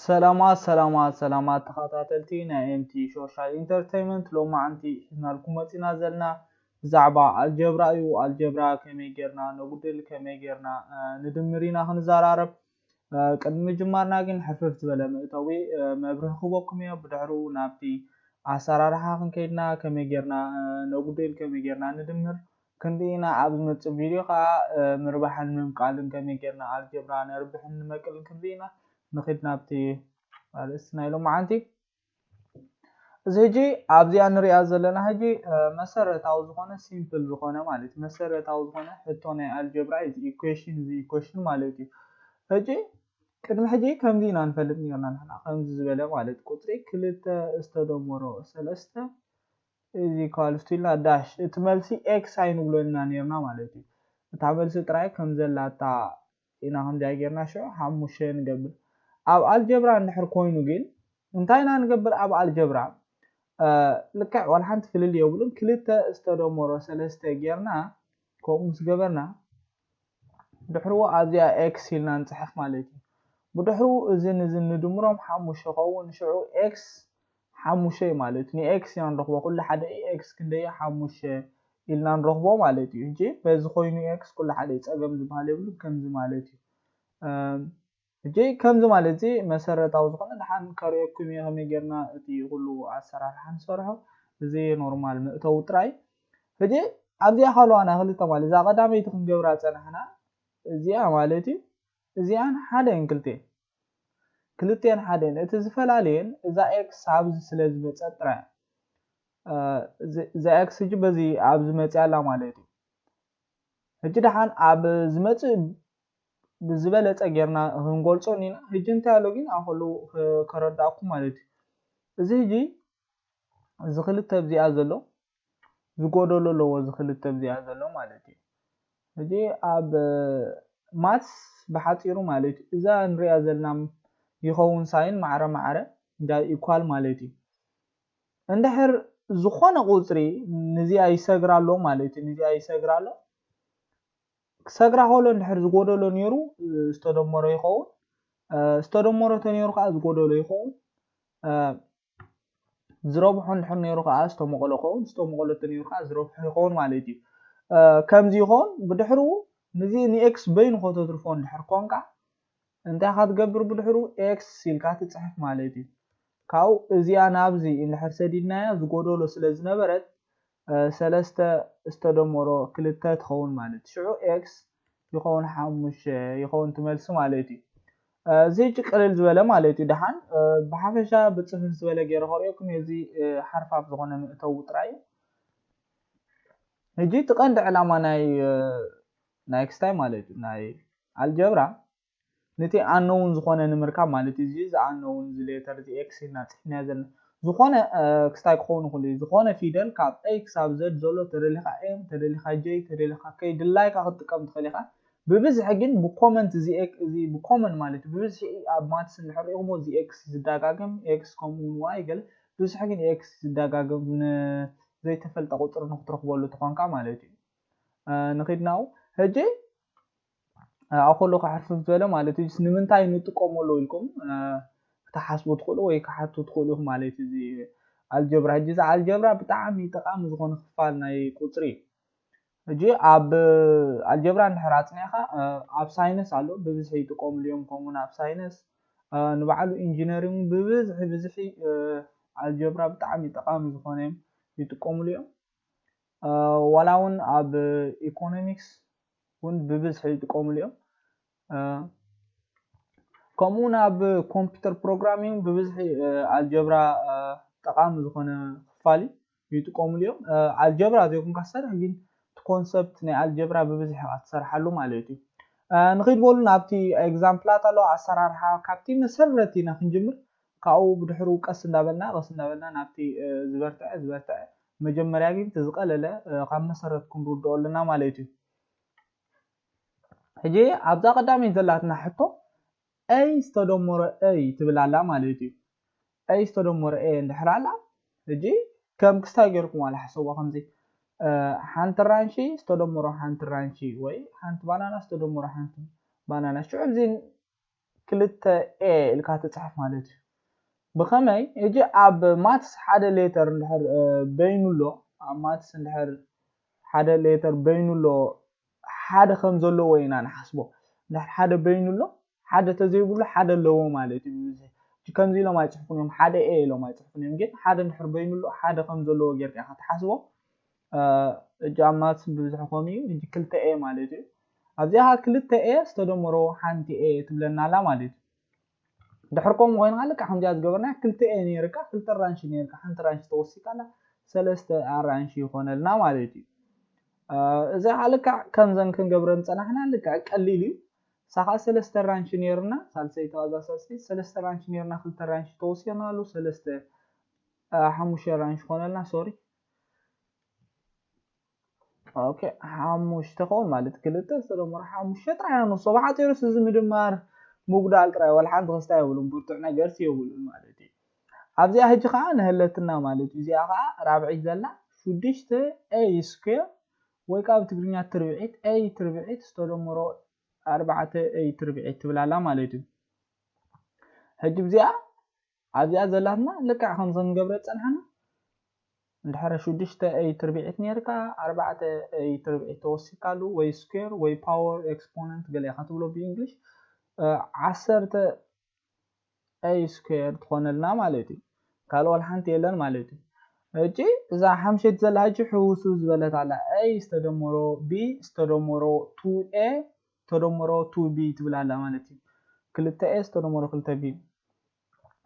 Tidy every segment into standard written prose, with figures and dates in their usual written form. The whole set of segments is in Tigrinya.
سلامات تخاطاتلتي نا امتي شوشال انترتينمنت لو ما عندي نالكم متينا زلنا زعبا الجبرا يو الجبرا كمي غيرنا نغدل كمي غيرنا ندمرينا خنزارارب قدم جمارنا ግን حفف ዝበለ ምእተዊ መብርህክቦኩም እዮ ብድሕሩ ናብቲ ኣሰራርሓ ክንከይድና ከመይ ጌርና ነጉድል ከመይ ጌርና ንድምር ክንዲና ኣብ ዝመፅእ ቪድዮ ከዓ ምርባሕን ምምቃልን ከመይ ጌርና ኣልጀብራ ነርብሕን ንመቅልን ክንዲና نخد نابتي الاسنا لو معنتي زيجي ابزي انري ازلنا هجي مسرتاو زخونه سيمبل زخونه مالتي مسرتاو زخونه حتونه الجبرا ايكويشن مالتي هجي قدم حجي كمدينا نفلط نيرنا نحنا خمس زبله مالت قطري كلته استدمرو سلسته از ايكوال ستيلا داش اتملسي اكس ساين بلونا نيرنا مالتي تعملسي تراي كمزلاتا ኢና ከም ዳይገርና ሸው ሓሙሽተ ንገብር ኣብ አልጀብራ እንድሕር ኮይኑ ግን እንታይና ንገብር ኣብ አልጀብራ ልክዕ ወላ ሓንቲ ፍልል የብሉን ክልተ ዝተደመሮ ሰለስተ ጌርና ከምኡስ ገበርና ድሕሩ ኣብዚኣ ኤክስ ኢልና ንፅሕፍ ማለት እዩ ብድሕሩ እዝን ንድምሮም ሓሙሽተ ኸውን ሽዑ ኤክስ ሓሙሽተ ማለት እዩ ንኤክስ ኢና ንረኽቦ ኩሉ ሓደ ኤክስ ክንደይ ሓሙሽተ ኢልና ንረኽቦ ማለት እዩ እንጂ በዚ ኮይኑ ኤክስ ኩሉ ሓደ ፀገም ዝበሃል የብሉ ከምዚ ማለት እዩ እጂ ከምዚ ማለት እዚ መሰረታዊ ዝኾነ ድሓን ከሪአኩም እየ ከመይ ጌርና እቲ ኩሉ ኣሰራርሓ ንሰርሖ እዚ ኖርማል ምእተው ጥራይ እጂ ኣብዚኣ ካልዋና ክልተ ማለት እዛ ቀዳመይቲ ክንገብራ ፀናሕና እዚኣ ማለት እዩ እዚኣን ሓደን ክልተን ሓደን እቲ ዝፈላለየን እዛ ኤክስ ኣብዚ ስለ ዝመፀት ጥራይ እዛ ኤክስ እጂ በዚ ኣብ ዝመፅያላ ማለት እዩ እጂ ድሓን ኣብ ዝመፅእ ብዝበለፀ ጌርና ክንገልጾ ኒና ሕጂ እንታይ ኣሎ ግን ኣኸሉ ከረዳእኩም ማለት እዩ እዚ ሕጂ ዝክልተ ብዚኣ ዘሎ ዝጎደሎ ኣለዎ ዝክልተ ብዚኣ ዘሎ ማለት እዩ ሕጂ ኣብ ማትስ ብሓፂሩ ማለት እዩ እዛ ንሪኣ ዘለና ይኸውን ሳይን ማዕረ እንታይ ኢኳል ማለት እዩ እንድሕር ዝኾነ ቁፅሪ ንዚኣ ይሰግራ ኣሎ ማለት እዩ ንዚኣ ይሰግራ ኣሎ ክሰግራ ከሎ እንድሕር ዝጎደሎ ነይሩ ዝተደመሮ ይኸውን ዝተደመሮ ተነይሩ ከዓ ዝጎደሎ ይኸውን ዝረብሖ እንድሕር ነይሩ ከዓ ዝተመቐሎ ይኸውን ዝተመቐሎ ተነይሩ ከዓ ዝረብሖ ይኸውን ማለት እዩ ከምዚ ይኸውን ብድሕሩ ነዚ ንኤክስ በይኑ ከተትርፎ እንድሕር ኮንካ እንታይ ካ ትገብር ብድሕሩ ኤክስ ኢልካ ትፅሕፍ ማለት እዩ ካብኡ እዚኣ ናብዚ እንድሕር ሰዲድናያ ዝጎደሎ ስለ ዝነበረት ሰለስተ ዝተደመሮ ክልተ ትኸውን ማለት ሽዑ ኤክስ ይኸውን ሓሙሽተ ይኸውን ትመልሲ ማለት እዩ እዚ ቅልል ዝበለ ማለት እዩ ድሓን ብሓፈሻ ብፅፍፍ ዝበለ ገይረ ከሪአኩም እዚ ሓርፋፍ ዝኾነ ምእተው ጥራይ ሕጂ ትቐንዲ ዕላማ ናይ ክስታይ ማለት እዩ ናይ አልጀብራ ነቲ ኣነውን ዝኾነ ንምርካብ ማለት እዩ እዚ ዝኣነውን ዝሌተር እዚ ኤክስ ኢልና ፅሕፍና ዘለና ዝኾነ ክስታይ ክኸውን ይኽእል እዩ ዝኾነ ፊደል ካብ ኤ ክሳብ ዘድ ዘሎ ተደሊኻ ኤም ተደሊኻ ጄ ተደሊኻ ከይ ድላይካ ክትጥቀም ትኽእል ኢኻ ብብዝሒ ግን ብኮመንት እዚ ብኮመን ማለት እዩ ብብዝሒ ኣብ ማትስ እንድሕር ሪኢኹሞ እዚ ኤክስ ዝደጋገም ኤክስ ከምኡውን ዋይ ገለ ብዝሒ ግን ኤክስ ዝደጋገም ዘይተፈልጠ ቁፅሪ ንክትረኽበሉ ትኾንካ ማለት እዩ ንኺድናው ሕጂ ኣኸሎ ክሕርፍፍ ዝበለ ማለት እዩ ንምንታይ ንጥቀመሉ ኢልኩም ክትሓስቡ ትኽእሉ ወይ ክሓቱ ትኽእሉ ኢኹም ማለት እዩ እዚ አልጀብራ ሕጂ እዚ አልጀብራ ብጣዕሚ ጠቃሚ ዝኾነ ክፋል ናይ ቁፅሪ ሕጂ ኣብ አልጀብራ እንድሕር ኣፅኒዕኻ ኣብ ሳይንስ ኣሎ ብብዝሒ ይጥቀምሉ እዮም ከምኡውን ኣብ ሳይንስ ንባዕሉ ኢንጂነሪንግ ብብዝሒ አልጀብራ ብጣዕሚ ጠቃሚ ዝኾነ እዮም ይጥቀምሉ እዮም ዋላ እውን ኣብ ኢኮኖሚክስ እውን ብብዝሒ ይጥቀምሉ እዮም ከምኡውን ኣብ ኮምፒውተር ፕሮግራሚንግ ብብዝሒ አልጀብራ ጠቃሚ ዝኾነ ክፋል ይጥቀምሉ እዮም አልጀብራ ዘይኮንካ ዝሰርሕ ግን ኮንሰፕት ናይ አልጀብራ ብብዝሒ ክትሰርሓሉ ማለት እዩ ንኺድበሉ ናብቲ ኤግዛምፕላት ኣሎ ኣሰራርሓ ካብቲ መሰረት ኢና ክንጅምር ካብኡ ብድሕሩ ቀስ እንዳበልና ናብቲ ዝበርትዐ መጀመርያ ግን ዝቀለለ ካብ መሰረት ክንርድኦ ኣለና ማለት እዩ ሕጂ ኣብዛ ቀዳመይቲ ዘላትና ሕቶ ኤ ዝተደመሮ ኤ ትብል ኣላ ማለት እዩ ኤ ዝተደመሮ ኤ እንድሕር ኣላ ሕጂ ከም ክስታይ ገይርኩም ኣላ ሓሰብዋ ከምዚ ሓንቲ ራንሺ ዝተደመሮ ሓንቲ ራንሺ ወይ ሓንቲ ባናና ዝተደመሮ ሓንቲ ባናና ሽዑ እዚ كلتا A إلكا تصحف مالتي بخمي يجي أب ماتس حدا ليتر نحر بينو له ماتس نحر حدا ليتر بينو له حدا خمزة له وينا نحسبه نحر حدا بينو له حدا تزيبو له حدا لو مالتي كم زي لو ما يصحفون يوم حدا A لو ما يصحفون يوم جد حدا نحر بينو له حدا خمزة له غير كي حتحسبه جامات بزحفوني يجي كلتا A مالتي أبزيها كلتا A استدمرو حانتي A تبلنا لا مالتي دحركم وين قالك حم جاز قبرنا كلتا A نيركا كلتا رانش نيركا حانت رانش توصي كلا سلسة رانش يخون لنا مالتي إذا قالك كم زن كن قبرنا صنعنا لك قليلي ساخا سلسة رانش نيرنا سالسي توازا سالسي سلسة رانش نيرنا كلتا رانش توصي نالو سلسة حموش رانش خون لنا سوري اوكي حموش تخون مالت كلتا سلام حموش طرا نو صباحات يرس زمدمار مقدال طرا ولا حد غستا يقولون برتع ነገር ሲውሉን مالتي ابزي هجي خا نهلتنا مالتي زي خا رابعي زلا شدشت اي سكوير ወይ ካብ ትግርኛ ትርብዒት اي ትርብዒት ዝተደመሮ 4 اي ትርብዒት ትብላላ ማለት እዩ هجي بزيا ابزي زላትና لكع ከም ዘንገብረ ፀንሐና ندحر شدشت اي تربيعت نيركا 4 اي تربيعت توسيكالو وي سكوير وي باور اكسبوننت قال يا خاطبلو بانجلش 10 اي سكوير تخونلنا مالتي قالوا الحنت يلن مالتي اجي اذا حمشت زلاجي حوسو زبلت على اي استدمرو بي استدمرو 2 a استدمرو 2 b تبلالا مالتي كلتا a استدمرو كلتا b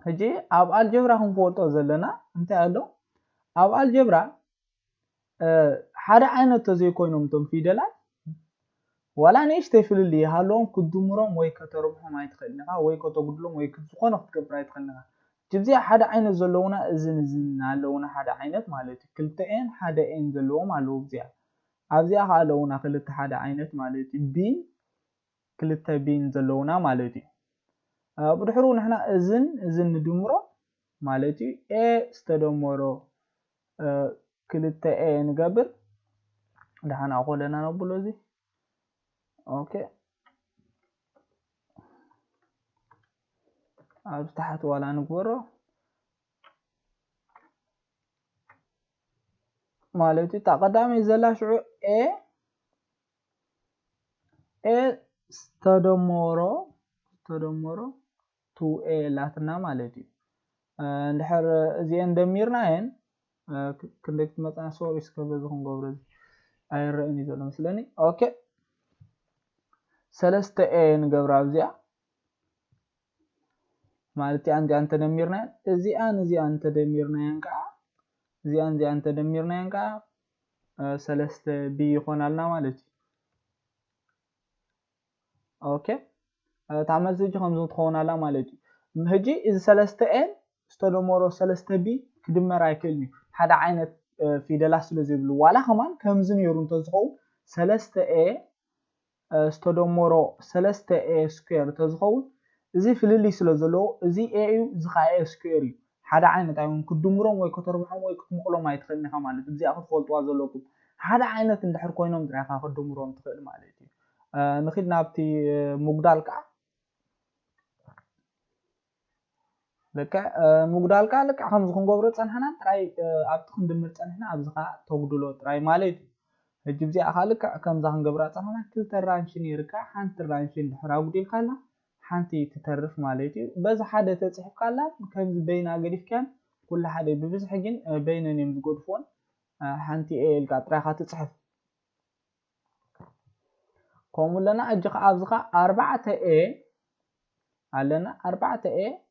اجي اب الجبرا هم فولتو زلنا انت قالو ኣብ አልጀብራ ሓደ ዓይነት ተዘይ ኮይኖም ቶም ፊደላት ወላ ንእሽተይ ፍልል ይሃለዎም ክድምሮም ወይ ከተርብሖም ኣይትኽእልንኻ ወይ ከተጉድሎም ወይ ዝኾነ ክትገብር ኣይትኽእልንኻ ጅብዚ ሓደ ዓይነት ዘለውና እዝን ኣለውና ሓደ ዓይነት ማለት እዩ ክልተኤን ሓደ ኤን ዘለዎም ኣለዉ እዚኣ ኣብዚኣ ከዓ ኣለውና ክልተ ሓደ ዓይነት ማለት እዩ ቢ ክልተ ቢን ዘለውና ማለት እዩ ብድሕሩ ንሕና እዝን ንድምሮ ማለት እዩ ኤ ዝተደመሮ كلتا A نقبل دحنا أقولنا نقبله زي أوكي تحت ولا نقبره مالتي تقدم يزلا شعو A استدمره 2A لاتنا مالتي ندحر زين دميرنا كندكت مثلا سوري سكبزهم قبرز ايرني زلمه مثلني اوكي سلسته اي نقبر ابزيا مالتي عندي انت دميرنا ازي انت دميرنا ينقع زي انت دميرنا ينقع سلسته بي يخونالنا مالتي اوكي تعمل زي خمسه تخونالا مالتي هجي اذا سلسته اي استدمرو سلسته بي كدمر ايكلني حدا عينت فيدلات سلازيبلو ولا كمان كمزن يرون تزخو سلسته A استدمرو سلسته A سكوير تزخو زي فللي سلازلو زي A زخا A سكوير حدا عينت ايون كدمروم ወይ ከተርብሖም ወይ ክትምቅሎም ኣይትኽእልኒኻ ማለት እዚ ኣኹ ትፈልጥዋ ዘለኩም ሓደ ዓይነት እንድሕር ኮይኖም ድራኻ ክድምሮም ትኽእል ማለት እዩ ንኺድ ናብቲ ሙግዳል ከዓ لك مقدال قالك خمس خنقبر صنحنا تراي ابت خندمر صنحنا ابزخا توغدلو تراي مالت هجي بزي اخالك كم زخن قبرا صنحنا كل ترانشن يركا حنت رانشن حراودي قالا حنتي تترف مالتي بز حدا تصحف قالا كم بين اغديف كان كل حدا ببزح جن بينني مزغدفون حنتي ال قطراخا تصحف كوم لنا اجخ ابزخا 4 a علنا 4 a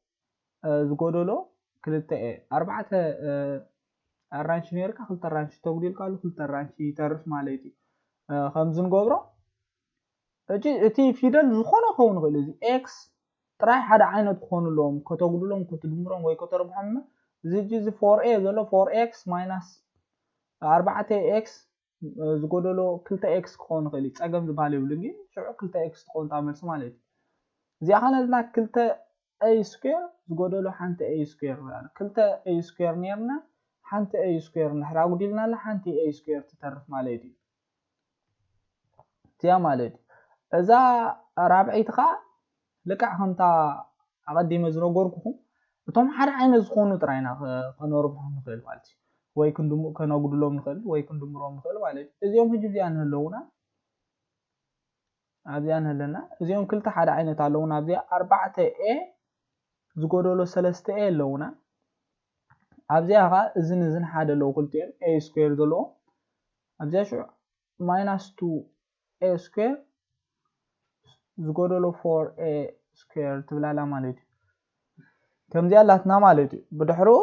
زغودلو كلتا A 4 أرانش نيركا خلت أرانش تقديل قالوا خلت أرانش يتعرف مالتي خمسين قبرة تي فيدل زخونة خون غلزي X تراي حدا عينة خون لهم كتقدلهم كتدمرهم وي كتربحهم زي 4A زلو 4X minus 4X زغودلو كلتا X خون غلي تساقم زبالي بلنجي شعو كلتا X خون تعمل سمالتي زي خانلنا كلتا A سكوير زغودلو حنت A سكوير يعني كلتا A سكوير نيرنا حنت A سكوير نحراو ديلنا لحنت A سكوير تترف مالتي تيا مالتي اذا رابعيتخا لكع همتا أقدم زنقوركم بتوم حد عين زخونو تراينا كنوربهم نخيل مالتي ወይ ከነጉድሎም ንኽእል ወይ ክንድምሮም ንኽእል ማለት እዩ እዚኦም ሕጂ እዚኣን ኣለውና ኣብዚኣን ኣለና እዚኦም ክልተ ሓደ ዓይነት ኣለውና ኣብዚኣ 4a ዝጎደሎ 3a ኣለውና ኣብዚኣ ኸ እዝን ሓደ ኣለዉ ክልቲኦም a ስኩዌር ዘለዎ ኣብዚኣ ሽዑ -2a ስኩዌር ዝጎደሎ 4a ስኩዌር ትብላላ ማለት እዩ كمزي اللاتنا مالتي بدحرو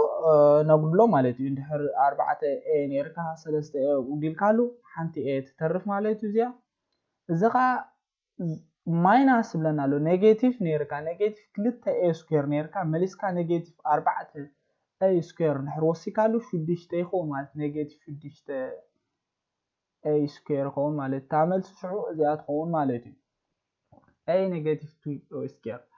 نقولو مالتي اندحر 4a نيركا 3a وديل كالو حنتي a تترف مالتي زيا زقا ماينس بلنا له نيجاتيف نيركا نيجاتيف 2a سكوير نيركا مليسكا نيجاتيف 4a سكوير نحر وسي كالو شديشته يخون مالت نيجاتيف شديشته a سكوير خون مالت تعمل شعو زيات خون مالتي a نيجاتيف 2 سكوير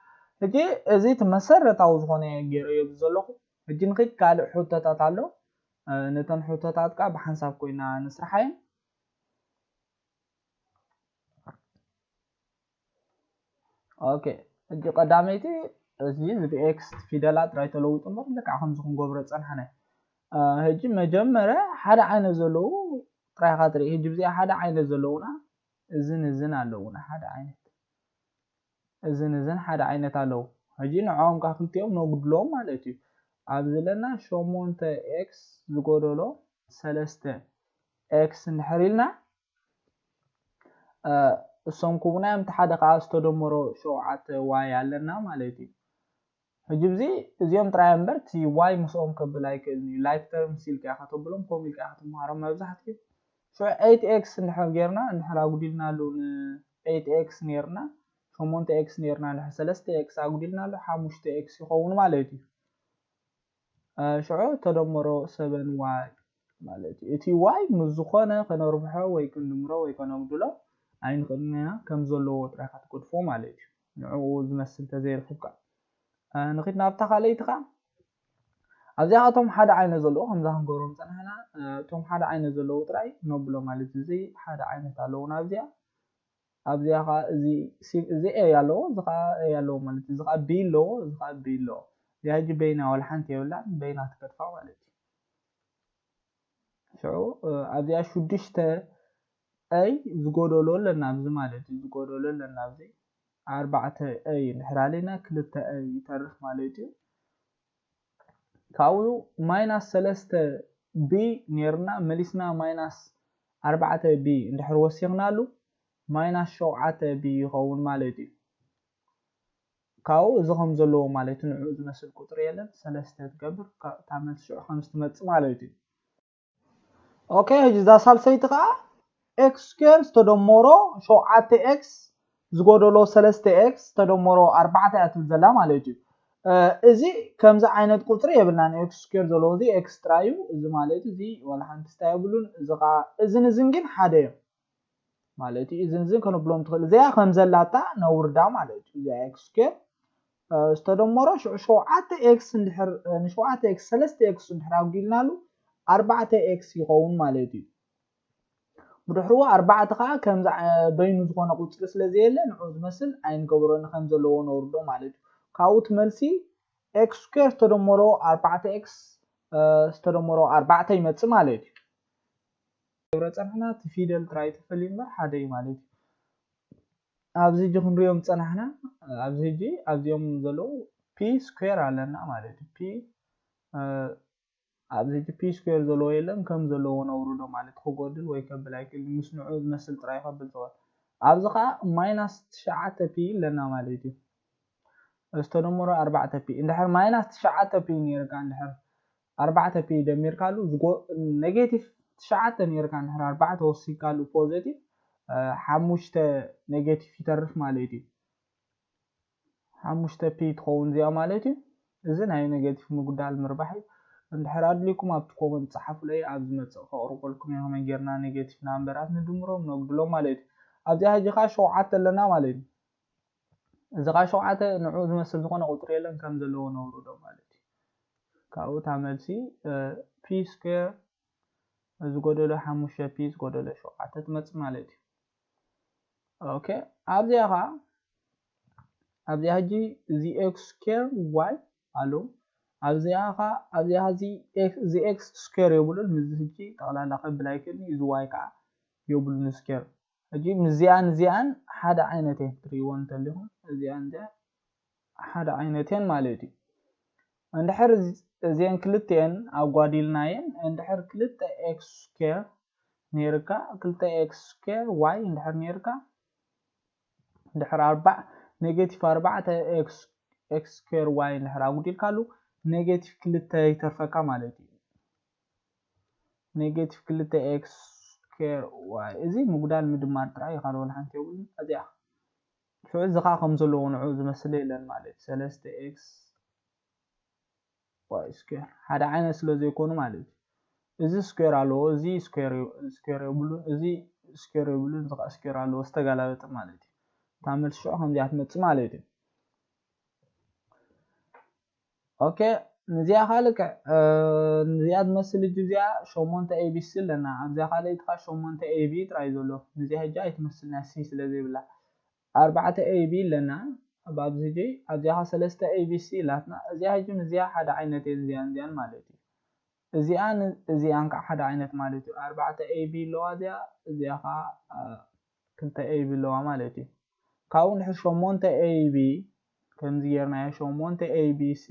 هجي ازيت مسرتاو زخونه غيريو بزلخو هجي نخيد كالع حوتات አለው نتن حوتات ቃ بحساب ኮይና نسرحاي اوكي هجي قداميتي ازي باكس فيدلات رايت لويط امر لك اخم زخون غبره صنحنا هجي مجمره حدا عين زلو طراي خاطري هجي بزي حدا عين زلونا ازن ኣለውና حدا عين እዝን ሓደ ዓይነት ኣለዉ ሕጂ ንዖም ካ ክልቲኦም ነጉድሎም ማለት እዩ ኣብ ዘለና 8x ዝጎደሎ 3x እንድሕሪልና እሶም ኩብናዮም ተሓደ ከዓ ዝተደመሮ 7y ኣለና ማለት እዩ ሕጂ ብዚ እዚኦም ጥራይ እምበር እቲ y ምስኦም ከብል ኣይክእልን እዩ ላይክ ተርም ሲልካ ከተብሎም ከምኡ ኢልካ ክትመሃሮም መብዛሕትኡ 8x እንድሕር ጌርና እንድሕር ኣጉዲልናሉ ን8x ነርና 8x نيرنا له 3x أقولنا له 5x يخون مالتي شعو تدمرو 7y مالتي اتي y مزخونه كنربحه ويكون نمره ويكون نقدله عين قلنا كم زلو راح تقدفو مالتي نعوز مسل تزير فوق نخيت نابتا خاليتها ابزياتهم حدا عين زلو همزه نقولهم صنحنا توم حدا عين زلو طراي نوبلو مالتي زي حدا عين تالونا ابزيا ኣብዚያ ኸ እዚ a ያለው ዝኻ a ያለው ማለት እዚ ኸ b ሎ እዚ ኸ b ሎ ያጂ በይና ወላ ሓንቲ የብላ በይና ትከድፋ ማለት እዩ ሽዑ ኣብዚያ 6 a ዝጎደሎ ለና ኣብዚ ማለት እዩ ዝጎደሎ ለና ኣብዚ 4a ንሕራሊና 2a ይተርፍ ማለት እዩ ካብኡ -3b ነርና መሊስና -4b እንድሕር ወሲኽናሉ ماينس 7b يخون مالتي كاو زخم زلو مالتي نعود مسل قطر يلن 3 تقبر تعمل 5 تمص مالتي اوكي هجي ذا سالسيتقا x سكوير تدمرو 7x زغودلو 3x تدمرو 4 تبزلا مالتي ازي كمز عينت قطر يبلنا x سكوير زلو زي x ترايو ازي مالتي زي ولا حنت استايبلون زقا ازن زنجن حدا مالتي إذن كنبلوم تخيل زي خم زلاتا نوردا مالتي زي x سكوير استدمرو 7x ندحر 7x 3x ندحر أقولنا له 4x يخون مالتي بدحروا 4 تخا كم بين زخونه قصر سلازيله نعوز مثل عين قبرنا خم زلو نوردو مالتي كاوت ملسي x سكوير استدمرو 4x استدمرو 4 يمص مالتي صنحنا تفيدل تراي تفليمبر حدا مالتي ابزي جي كنريوم صنحنا ابزي جي ابزيوم زلو p سكوير علنا مالتي p ابزي جي p سكوير زلو يلم كم زلو نورودو مالت خغودل ወይ ከብል አይክል ምስንዑ ዝመስል ጥራይ ከብል ዘወል ኣብዝኻ -9p ለና ማለት እዩ استدمر 4p እንድሕር -9p ነርካ እንድሕር 4p ደሚርካሉ ኔጌቲቭ 9 نيركا نحر 4 توصيكالو بوزيتيف 5 نيجاتيف يترف مالتي 5 بي تكون زي مالتي اذن هاي نيجاتيف مقدال مربحي እንድሕር ኣድሊኩም ኣብቲ ኮመንት ጻሓፉ ላይ ኣብ ዝመጽእ ከቕርበልኩም የሆነ ጌርና ኔጌቲቭ ናምበራት ንድምሮም ነጉድሎም ማለት እዩ ኣብዚኣ ሕጂ ኸ 7 ኣለና ማለት እዩ እዚ ኸ 7 ንዑ ዝመስል ዝኾነ ቁጥሪ የለን ከም ዘለዎ ነውርዶ ማለት እዩ ካብኡ ታመልሲ p ስኩዌር ዝጎደሎ 5p ዝጎደሎ 7 ትመጽ ማለት እዩ ኦኬ ኣብዚኣ ኸ ኣብዚ ሕጂ እዚ x ስኩዌር y ኣሎ ኣብዚኣ ኸ ኣብዚኣ እዚ x ስኩዌር የብሉን ምዚ ሕጂ ጠቕላላ ከብል ኣይክእልኒ እዚ y ከዓ የብሉን ስኩዌር ሕጂ ምዚኣን እዚኣን ሓደ ዓይነት እየን ትሪእዎን እንተለኹም እዚኣን ሓደ ዓይነት እየን ማለት እዩ እንድሕር እዚአን ክልተአን ኣጓዲልናየን እንድሕር ክልተ x ስኩዌር ነይርካ ክልተ x ስኩዌር y እንድሕር ነይርካ እንድሕር ኔጌቲቭ 4 x ስኩዌር y እንድሕር ኣጉዲልካሉ ኔጌቲቭ 2 ይተርፈካ ማለት እዩ ኔጌቲቭ 2 x ስኩዌር y እዚ ምጉዳል ምድማር ጥራይ ካልኦት ሓንቲ የብሉን እዚኣ ሽዑ እዚ ከዓ ከም ዘለዎ ንዑ ዝመስል የለን ማለት 3x y ስኩዌር ሓደ ዓይነት ስለ ዘይኮኑ ማለት እዩ እዚ ስኩዌር ኣለዎ እዚ ስኩዌር የብሉን እዚ ስኩዌር የብሉን እዚ ከዓ ስኩዌር ኣለዎ ዝተጋላበጠ ማለት እዩ ታመልስ ሽዑ ከምዚኣ ትመፅእ ማለት እዩ ኦኬ ነዚኣ ካልክዕ ነዚኣ ትመስል እጅ እዚኣ 8 ABC ኣለና ኣብዚኣ ካልአይቲ ከዓ 8 AB ጥራይ ዘሎ ነዚኣ ሕጂ ኣይትመስልና ሲ ስለ ዘይብላ 4 AB ኣለና ኣብዚ ሕጂ ኣብዚኣ 3 ABC ላትና እዚኣ ሕጂ እዚኣ ሓደ ዓይነት እዚኣን ማለት እዩ እዚኣን ከዓ ሓደ ዓይነት ማለት እዩ 4 AB ኣለዋ እዚኣ ከዓ 2 AB ኣለዋ ማለት እዩ ካብኡ እንድሕር 8 AB ከምዚ ጌርናዮ 8 ABC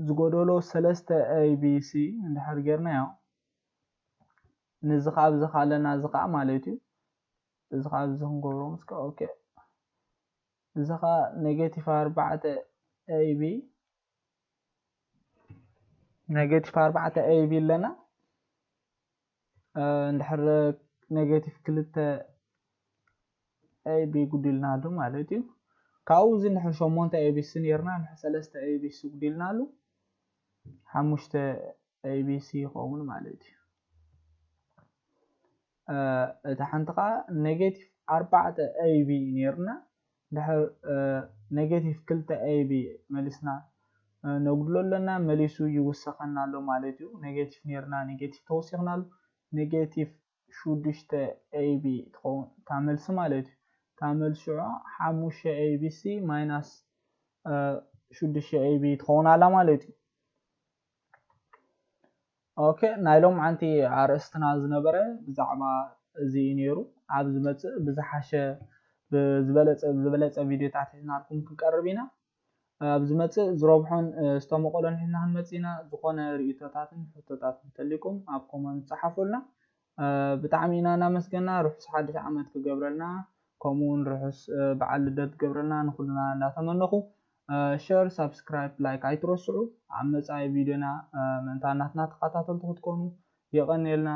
ዝጎደሎ 3 ABC እንድሕር ጌርናዮ ነዚ ከዓ ኣብዚ ካለና እዚ ከዓ ማለት እዩ እዚ ከዓ እዚ ክንገብሮ ምስከ ኦኬ እዚ ከዓ ኔጌቲቭ 4 AB ኔጌቲቭ 4 AB ኣለና እንድሕር ኔጌቲቭ 2 AB ጉዲልናሉ ማለት እዩ ካብኡ እዚ እንድሕር 8 ABC ነርና እንድሕር 3 ABC ጉዲልናሉ 5 ABC ይኸውን ማለት እዩ እቲ ሓንቲ ከዓ ኔጌቲቭ 4 AB ነርና እንድሕር ኔጌቲቭ 2 AB መሊስና ነጉድሎ ኣለና መሊሱ ይውሰኸና ኣሎ ማለት እዩ ኔጌቲቭ ነርና ኔጌቲቭ ተወሲኽናሉ ኔጌቲቭ 6 AB ትኸውን ታመልሲ ማለት እዩ ታመልሲ ሽዑ 5 ABC ማይናስ 6 AB ትኸውን ኣላ ማለት እዩ ኦኬ ናይ ሎም ዓንቲ ኣርእስትና ዝነበረ ብዛዕባ እዚ ነይሩ ኣብ ዝመፅእ ብዝሓሸ ብዝበለፀ ቪድዮታት ሒዝናልኩም ክንቀርብ ኢና ኣብ ዝመፅእ ዝረብሖን ዝተመቐሎን ሒዝና ክንመፅእ ኢና ዝኾነ ርእቶታትን ሕቶታትን እንተልይኩም ኣብ ኮመንት ፀሓፉልና ብጣዕሚ ኢና እናመስገና ርሑስ ሓድሽ ዓመት ክገብረልና ከምኡውን ርሑስ በዓል ልደት ክገብረልና ንኩልና እንዳተመነኹ ሼር ሰብስክራይብ ላይክ ኣይትረስዑ ኣብ መጻኢ ቪድዮና ምእንታናትና ተኸታተልቱ ክትኮኑ የቀኒልና